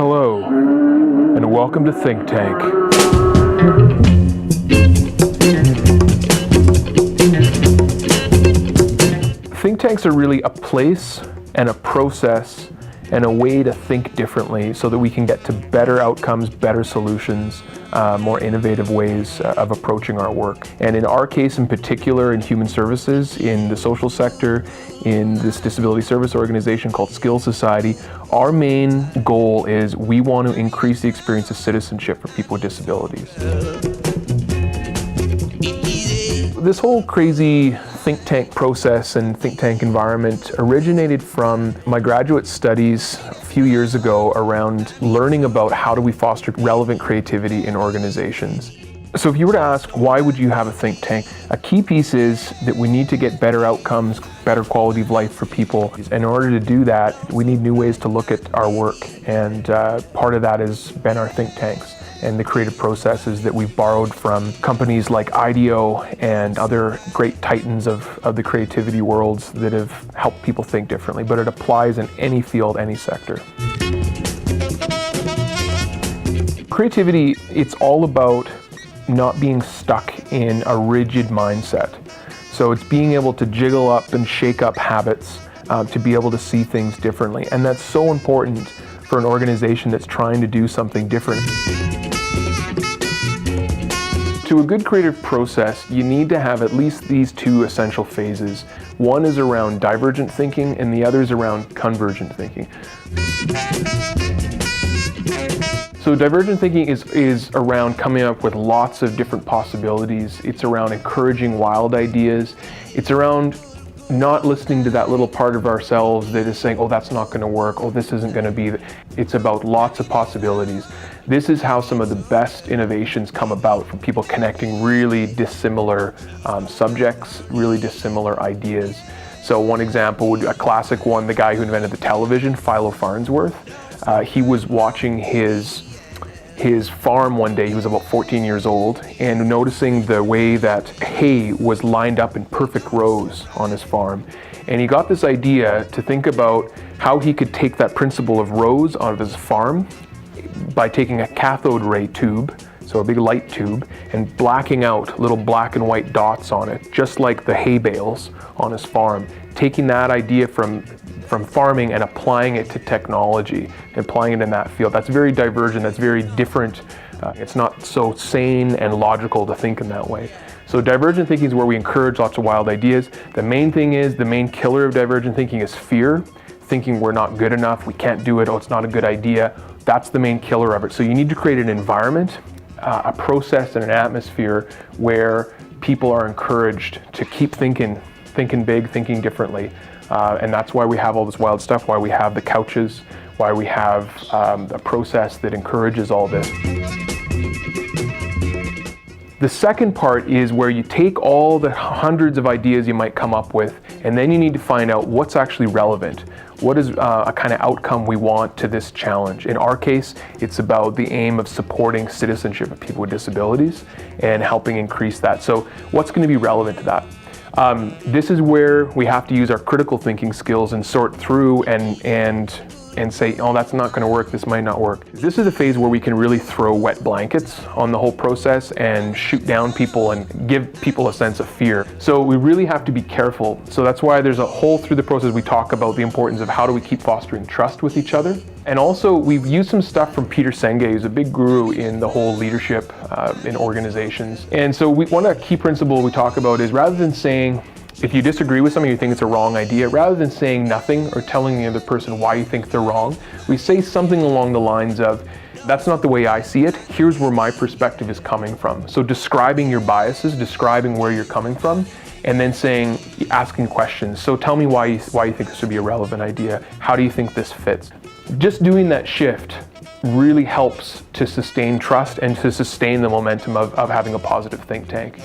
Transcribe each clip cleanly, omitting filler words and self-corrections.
Hello, and welcome to Think Tank. Think tanks are really a place and a process and a way to think differently so that we can get to better outcomes, better solutions, more innovative ways of approaching our work. And in our case in particular, in human services, in the social sector, in this disability service organization called Skills Society, our main goal is we want to increase the experience of citizenship for people with disabilities. This whole crazy think tank process and think tank environment originated from my graduate studies a few years ago around learning about how do we foster relevant creativity in organizations. So if you were to ask, why would you have a think tank? A key piece is that we need to get better outcomes, better quality of life for people. In order to do that, we need new ways to look at our work. And part of that has been our think tanks and the creative processes that we've borrowed from companies like IDEO and other great titans of the creativity worlds that have helped people think differently, but it applies in any field, any sector. Creativity, it's all about not being stuck in a rigid mindset. So it's being able to jiggle up and shake up habits to be able to see things differently. And that's so important for an organization that's trying to do something different. To a good creative process, you need to have at least these two essential phases. One is around divergent thinking and the other is around convergent thinking. So divergent thinking is around coming up with lots of different possibilities. It's around encouraging wild ideas. It's around not listening to that little part of ourselves that is saying, oh, that's not going to work, oh, this isn't going to be. It's about lots of possibilities. This is how some of the best innovations come about, from people connecting really dissimilar subjects, really dissimilar ideas. So one example would be a classic one, the guy who invented the television, Philo Farnsworth. He was watching his farm one day. He was about 14 years old, and noticing the way that hay was lined up in perfect rows on his farm. And he got this idea to think about how he could take that principle of rows out of his farm by taking a cathode ray tube, so a big light tube, and blacking out little black and white dots on it, just like the hay bales on his farm. Taking that idea from farming and applying it to technology, applying it in that field. That's very divergent, that's very different. It's not so sane and logical to think in that way. So divergent thinking is where we encourage lots of wild ideas. The main thing is, the main killer of divergent thinking is fear. Thinking we're not good enough, we can't do it, oh, it's not a good idea. That's the main killer of it. So you need to create an environment, a process and an atmosphere where people are encouraged to keep thinking big, thinking differently. And that's why we have all this wild stuff, why we have the couches, why we have a process that encourages all this. The second part is where you take all the hundreds of ideas you might come up with, and then you need to find out what's actually relevant. What is a kind of outcome we want to this challenge? In our case, it's about the aim of supporting citizenship of people with disabilities and helping increase that. So what's going to be relevant to that? This is where we have to use our critical thinking skills and sort through and say, oh, that's not going to work, this might not work. This is a phase where we can really throw wet blankets on the whole process and shoot down people and give people a sense of fear. So we really have to be careful. So that's why there's a whole through the process we talk about the importance of how do we keep fostering trust with each other. And also we've used some stuff from Peter Senge, who's a big guru in the whole leadership in organizations. And so one of the key principles we talk about is, rather than saying, if you disagree with something, you think it's a wrong idea, rather than saying nothing or telling the other person why you think they're wrong, we say something along the lines of, that's not the way I see it, here's where my perspective is coming from. So describing your biases, describing where you're coming from, and then asking questions. So tell me why you think this would be a relevant idea. How do you think this fits? Just doing that shift really helps to sustain trust and to sustain the momentum of having a positive think tank.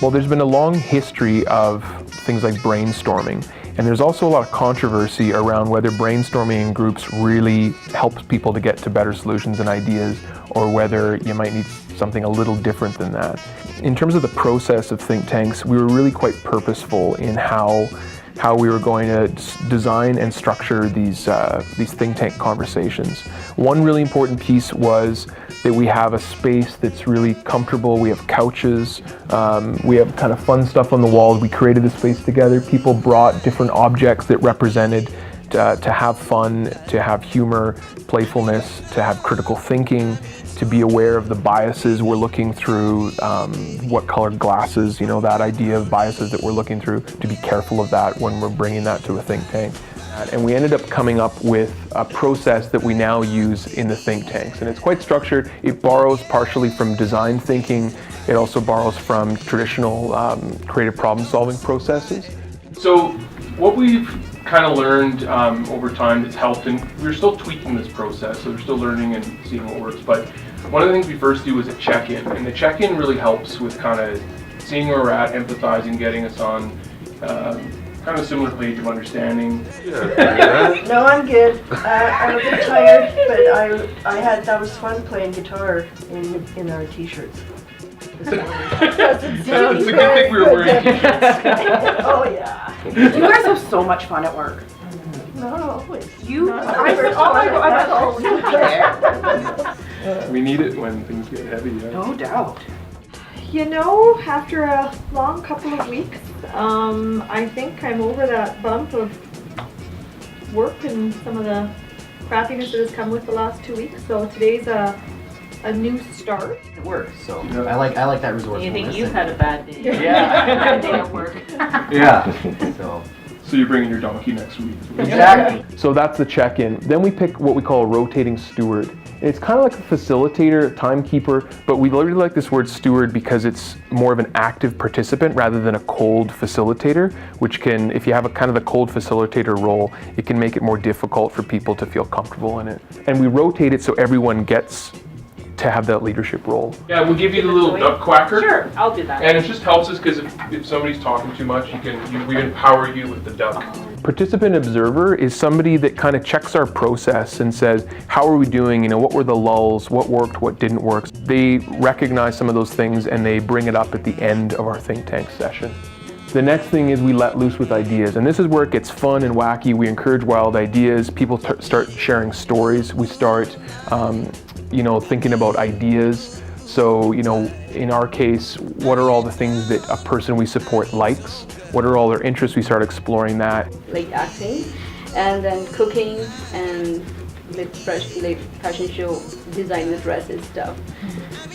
Well, there's been a long history of things like brainstorming, and there's also a lot of controversy around whether brainstorming in groups really helps people to get to better solutions and ideas, or whether you might need something a little different than that. In terms of the process of think tanks, we were really quite purposeful in how how we were going to design and structure these think tank conversations. One really important piece was that we have a space that's really comfortable. We have couches, we have kind of fun stuff on the walls. We created the space together. People brought different objects that represented to have fun, to have humor, playfulness, to have critical thinking, to be aware of the biases we're looking through, what colored glasses, that idea of biases that we're looking through, to be careful of that when we're bringing that to a think tank. And we ended up coming up with a process that we now use in the think tanks. And it's quite structured. It borrows partially from design thinking. It also borrows from traditional creative problem-solving processes. So what we've kind of learned over time that's helped, and we're still tweaking this process, so we're still learning and seeing what works, but one of the things we first do is a check-in, and the check-in really helps with kind of seeing where we're at, empathizing, getting us on kind of similar page of understanding. No, I'm good. I'm a bit tired, but that was fun playing guitar in our t-shirts. It's a good thing we were wearing t-shirts. Oh yeah. You guys have so much fun at work. Not always. We need it when things get heavy. Yeah. No doubt. After a long couple of weeks, I think I'm over that bump of work and some of the crappiness that has come with the last 2 weeks. So today's a new start. It works, so I like that resourcefulness. You think you've had a bad day? Yeah. Bad day at work. Yeah. So you're bringing your donkey next week. Exactly. So that's the check-in. Then we pick what we call a rotating steward. It's kind of like a facilitator, timekeeper, but we really like this word steward because it's more of an active participant rather than a cold facilitator, which can, if you have a kind of the cold facilitator role, it can make it more difficult for people to feel comfortable in it. And we rotate it so everyone gets to have that leadership role. Yeah, we'll give you the little duck quacker. Sure, I'll do that. And it just helps us because if somebody's talking too much, we empower you with the duck. Participant observer is somebody that kind of checks our process and says, how are we doing? What were the lulls? What worked? What didn't work? They recognize some of those things and they bring it up at the end of our think tank session. The next thing is we let loose with ideas, and this is where it gets fun and wacky. We encourage wild ideas. People start sharing stories. We start thinking about ideas. So, in our case, what are all the things that a person we support likes? What are all their interests? We start exploring that. Like acting, and then cooking, and like fashion show, design the dresses stuff.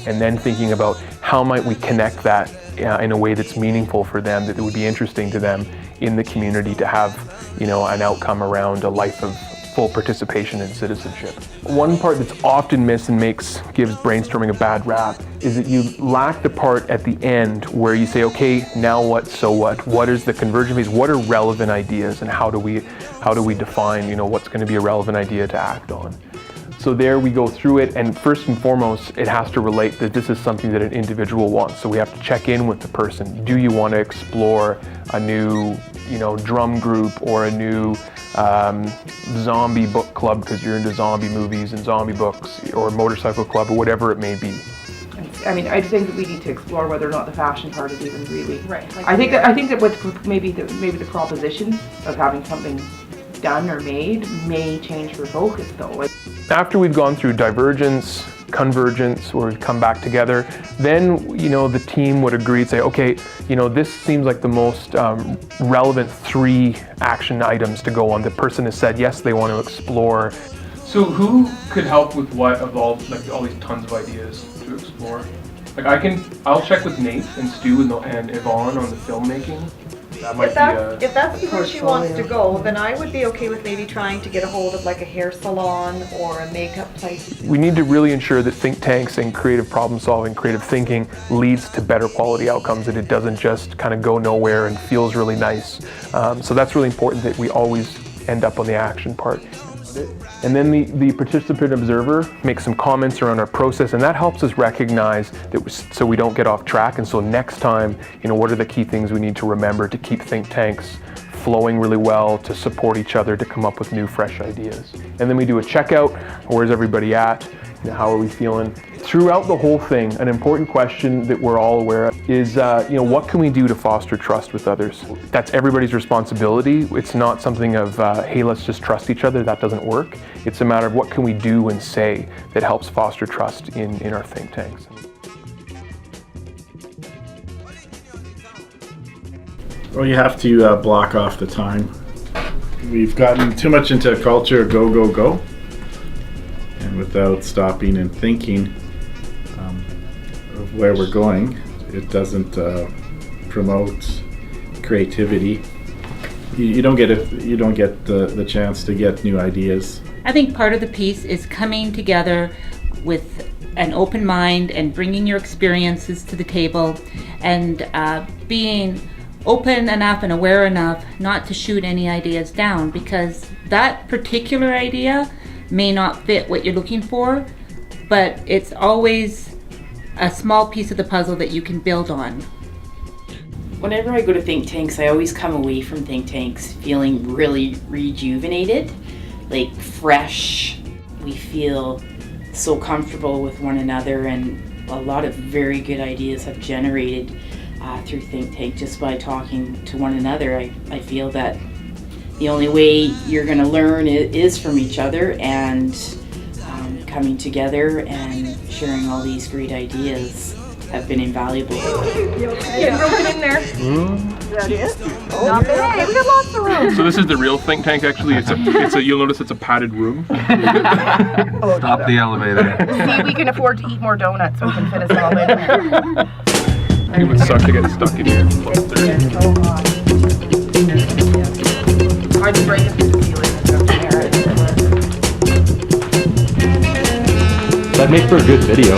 And then thinking about how might we connect that in a way that's meaningful for them, that it would be interesting to them in the community to have, an outcome around a life of full participation and citizenship. One part that's often missed and gives brainstorming a bad rap is that you lack the part at the end where you say, okay, now what, so what? What is the conversion phase? What are relevant ideas, and how do we define, what's going to be a relevant idea to act on? So there we go through it, and first and foremost, it has to relate that this is something that an individual wants. So we have to check in with the person. Do you want to explore a new, drum group or a new zombie book club because you're into zombie movies and zombie books, or motorcycle club, or whatever it may be? I think that we need to explore whether or not the fashion part is even really Right. I think that with maybe the proposition of having something done or made may change your focus though. After we've gone through divergence, convergence, where we've come back together, then the team would agree and say, okay, this seems like the most relevant 3 action items to go on. The person has said yes, they want to explore. So who could help with what of all these tons of ideas to explore? I'll check with Nate and Stu and Yvonne on the filmmaking. That might If that's where she wants to go, then I would be okay with maybe trying to get a hold of like a hair salon or a makeup place. We need to really ensure that think tanks and creative problem solving, creative thinking leads to better quality outcomes, that it doesn't just kind of go nowhere and feels really nice. So that's really important, that we always end up on the action part. And then the participant observer makes some comments around our process, and that helps us recognize that so we don't get off track. And so next time, what are the key things we need to remember to keep think tanks flowing really well, to support each other, to come up with new, fresh ideas. And then we do a checkout. Where's everybody at? How are we feeling? throughout the whole thing, an important question that we're all aware of is, what can we do to foster trust with others? That's everybody's responsibility. It's not something of, hey, let's just trust each other. That doesn't work. It's a matter of what can we do and say that helps foster trust in our think tanks. Well, you have to block off the time. We've gotten too much into a culture of go, go, go. And without stopping and thinking of where we're going, it doesn't promote creativity. You don't get the chance to get new ideas. I think part of the piece is coming together with an open mind and bringing your experiences to the table and being open enough and aware enough not to shoot any ideas down, because that particular idea may not fit what you're looking for, but it's always a small piece of the puzzle that you can build on. Whenever I go to think tanks, I always come away from think tanks feeling really rejuvenated, like fresh. We feel so comfortable with one another, and a lot of very good ideas have generated through think tank just by talking to one another. I feel that the only way you're going to learn is from each other, and coming together and sharing all these great ideas have been invaluable. Getting broken in there. Is that it? Not bad. We got lots of room. So this is the real think tank. Actually, you'll notice it's a padded room. Stop the elevator. See, we can afford to eat more donuts so we can fit us all in. It would suck to get stuck in here. Hard to break it through the ceiling and stuff there. That makes for a good video.